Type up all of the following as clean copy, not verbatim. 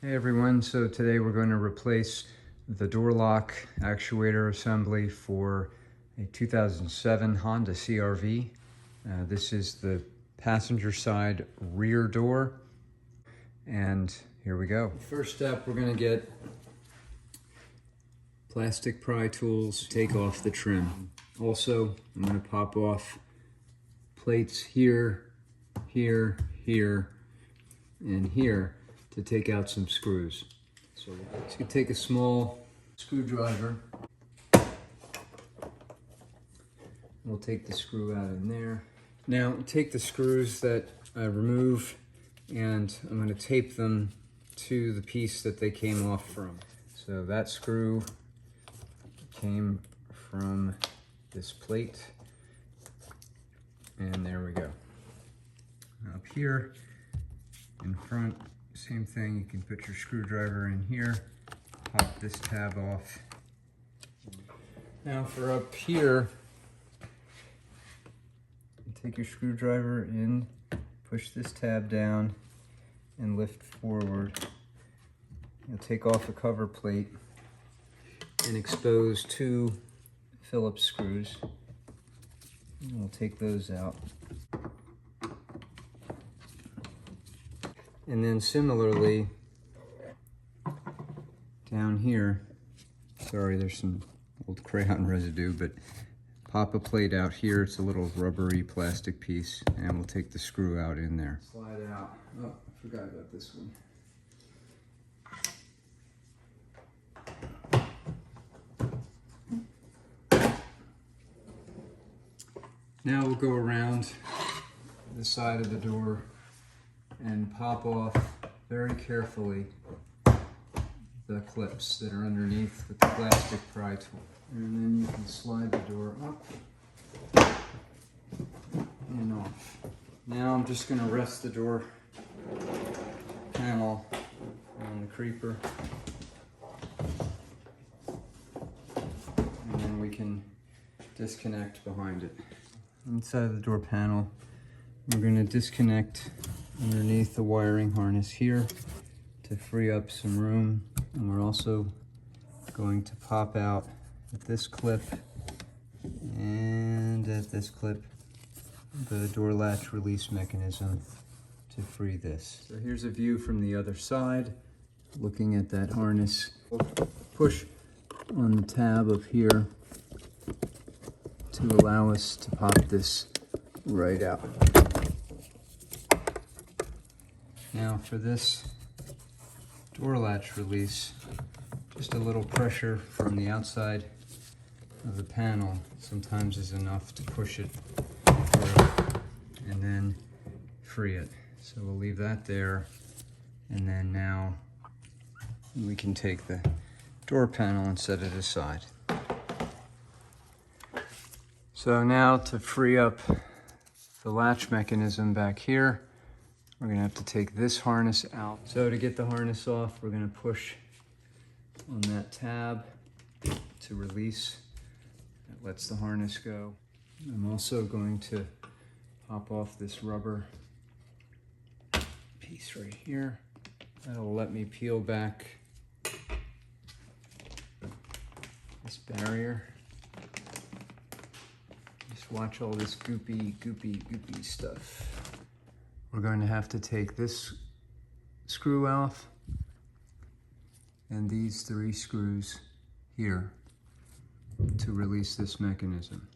Hey everyone, so today we're going to replace the door lock actuator assembly for a 2007 Honda CR-V. This is the passenger side rear door, and here we go. First step, we're going to get plastic pry tools to take off the trim. Also, I'm going to pop off plates here, here, here, and here to take out some screws. So you take a small screwdriver. We'll take the screw out in there. Now take the screws that I remove and I'm going to tape them to the piece that they came off from. So that screw came from this plate, and there we go. Up here in front, same thing, you can put your screwdriver in here, pop this tab off. Now for up here, take your screwdriver in, push this tab down, and lift forward. You'll take off a cover plate and expose two Phillips screws. And we'll take those out. And then similarly, down here, sorry, there's some old crayon residue, but pop a plate out here. It's a little rubbery plastic piece, and we'll take the screw out in there. Slide it out. Oh, I forgot about this one. Now we'll go around the side of the door and pop off very carefully the clips that are underneath with the plastic pry tool. And then you can slide the door up and off. Now I'm just going to rest the door panel on the creeper. And then we can disconnect behind it. Inside of the door panel, we're going to disconnect underneath the wiring harness here to free up some room, and we're also going to pop out at this clip and at this clip the door latch release mechanism to free this. So here's a view from the other side, looking at that harness. Push on the tab up here to allow us to pop this right out. Now for this door latch release, just a little pressure from the outside of the panel sometimes is enough to push it through and then free it. So we'll leave that there, and then now we can take the door panel and set it aside. So now to free up the latch mechanism back here, we're going to have to take this harness out. So to get the harness off, we're going to push on that tab to release. That lets the harness go. I'm also going to pop off this rubber piece right here. That'll let me peel back this barrier. Just watch all this goopy stuff. We're going to have to take this screw off and these 3 screws here to release this mechanism.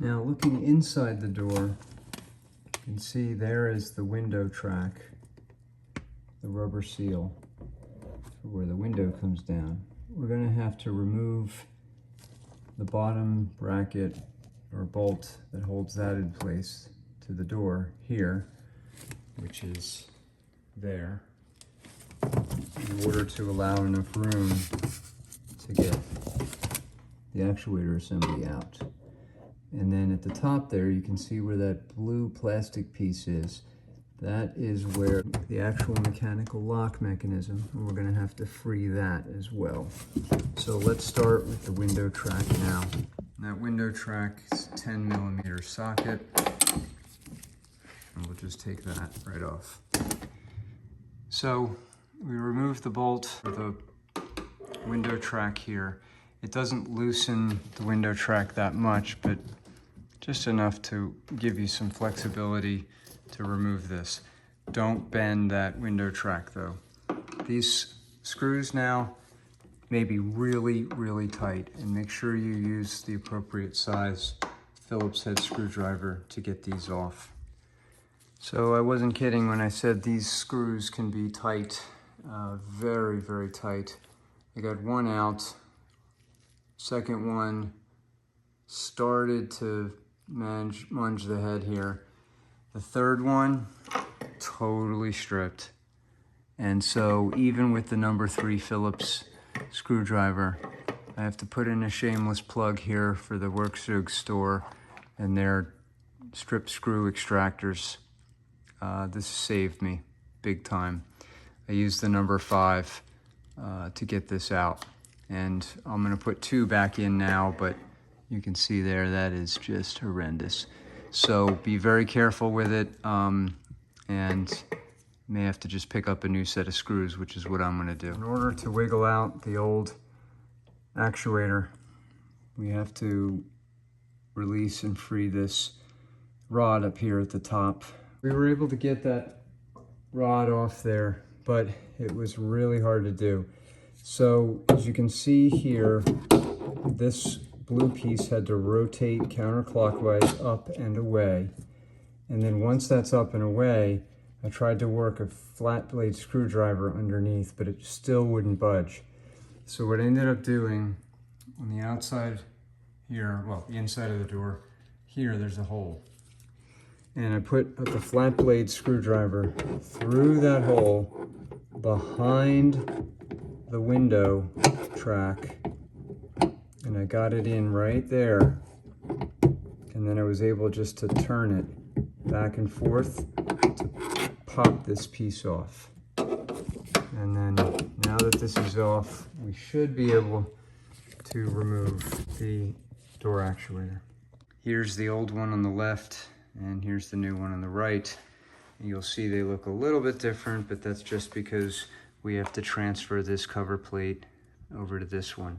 Now looking inside the door, you can see there is the window track, the rubber seal for where the window comes down. We're going to have to remove the bottom bracket or bolt that holds that in place to the door here, which is there, in order to allow enough room to get the actuator assembly out. And then at the top there, you can see where that blue plastic piece is. That is where the actual mechanical lock mechanism, and we're going to have to free that as well. So let's start with the window track now. That window track is a 10mm socket. And we'll just take that right off. So we removed the bolt for the window track here. It doesn't loosen the window track that much, but just enough to give you some flexibility to remove this. Don't bend that window track though. These screws now may be really, really tight, and make sure you use the appropriate size Phillips head screwdriver to get these off. So I wasn't kidding when I said these screws can be tight, very, very tight. I got one out, second one started to munge the head here. The third one, totally stripped. And so even with the number 3 Phillips screwdriver, I have to put in a shameless plug here for the Workzug store and their strip screw extractors. This saved me big time. I used the number 5 to get this out, and I'm gonna put 2 back in now, but you can see there that is just horrendous. So be very careful with it, and may have to just pick up a new set of screws, which is what I'm gonna do. In order to wiggle out the old actuator, we have to release and free this rod up here at the top. We were able to get that rod off there, but it was really hard to do. So as you can see here, this blue piece had to rotate counterclockwise up and away. And then once that's up and away, I tried to work a flat blade screwdriver underneath, but it still wouldn't budge. So what I ended up doing on the outside here, well, the inside of the door, here there's a hole. And I put the flat blade screwdriver through that hole behind the window track, and I got it in right there. And then I was able just to turn it back and forth to pop this piece off. And then now that this is off, we should be able to remove the door actuator. Here's the old one on the left, and here's the new one on the right. You'll see they look a little bit different, but that's just because we have to transfer this cover plate over to this one.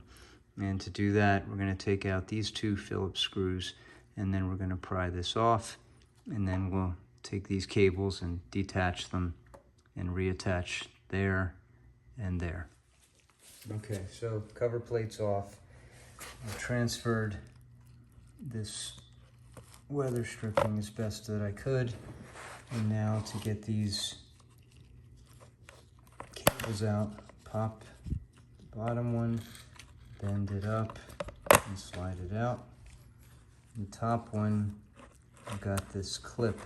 And to do that, we're going to take out these 2 Phillips screws, and then we're going to pry this off, and then we'll take these cables and detach them and reattach there and there. Okay, so cover plate's off. I've transferred this weather stripping as best that I could, and now to get these cables out, pop the bottom one, bend it up and slide it out. The top one, I've got this clip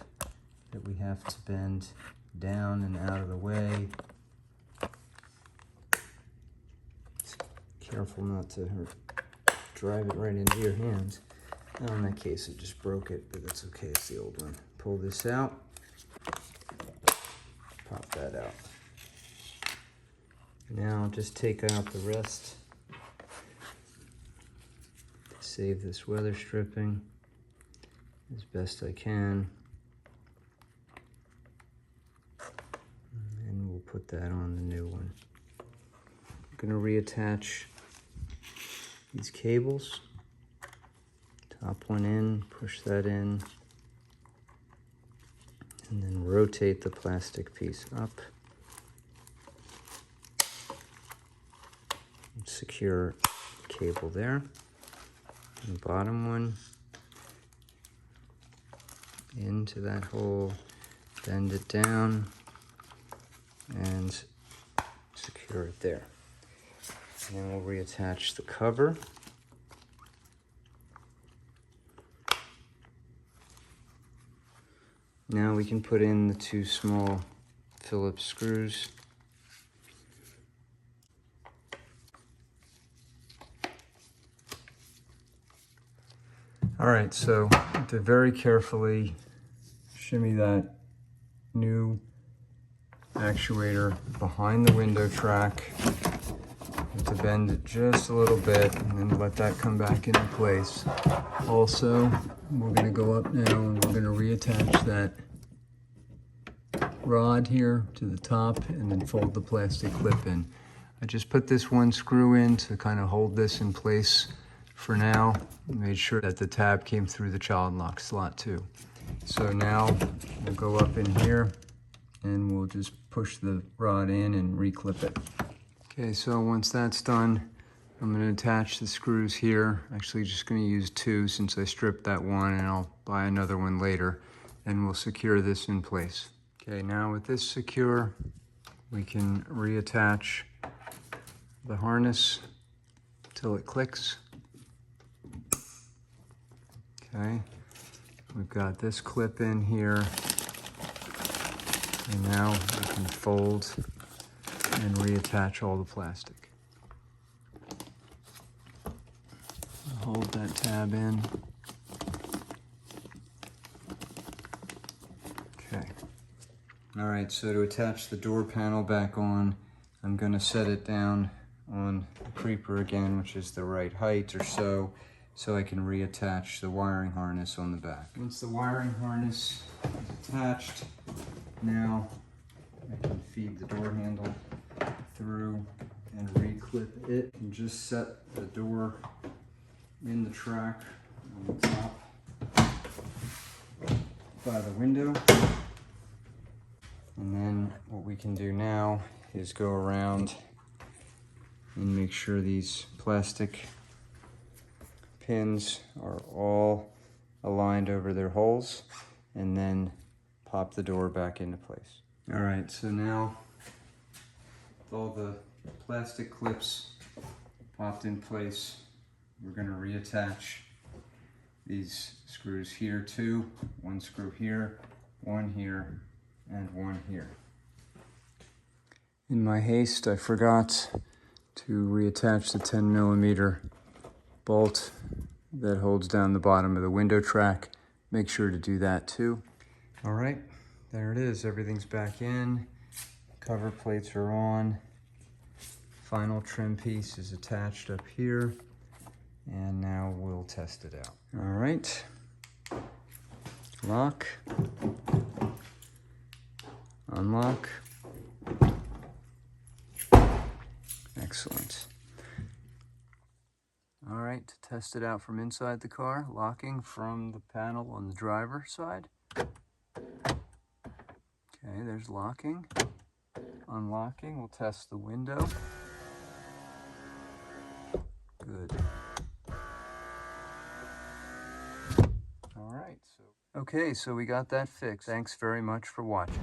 that we have to bend down and out of the way. Careful not to drive it right into your hands. Now in that case, it just broke it, but that's okay, it's the old one. Pull this out, pop that out. Now just take out the rest. Save this weather stripping as best I can. And we'll put that on the new one. I'm gonna reattach these cables. Top one in, push that in, and then rotate the plastic piece up. Secure cable there. And the bottom one into that hole, bend it down, and secure it there. And then we'll reattach the cover. Now we can put in the 2 small Phillips screws. All right, so to very carefully shimmy that new actuator behind the window track, and to bend it just a little bit, and then let that come back into place. Also, we're gonna go up now and we're gonna reattach that rod here to the top and then fold the plastic clip in. I just put this one screw in to kind of hold this in place for now. Made sure that the tab came through the child lock slot too. So now we'll go up in here and we'll just push the rod in and reclip it. Okay, so once that's done, I'm going to attach the screws here. Actually just going to use 2 since I stripped that one, and I'll buy another one later, and we'll secure this in place. Okay, now with this secure, we can reattach the harness till it clicks. Okay, we've got this clip in here, and now we can fold and reattach all the plastic. Hold that tab in. Okay. All right, so to attach the door panel back on, I'm going to set it down on the creeper again, which is the right height or so I can reattach the wiring harness on the back. Once the wiring harness is attached, now I can feed the door handle through and reclip it, and just set the door in the track on the top by the window. And then what we can do now is go around and make sure these plastic pins are all aligned over their holes, and then pop the door back into place. All right, so now with all the plastic clips popped in place, we're going to reattach these screws here too. 1 screw here, 1 here, and 1 here. In my haste, I forgot to reattach the 10mm bolt that holds down the bottom of the window track. Make sure to do that too. All right, there it is. Everything's back in. Cover plates are on. Final trim piece is attached up here. And now we'll test it out. All right. Lock. Unlock. Excellent. All right, to test it out from inside the car, locking from the panel on the driver's side. Okay, there's locking. Unlocking, we'll test the window. Good. All right, so we got that fixed. Thanks very much for watching.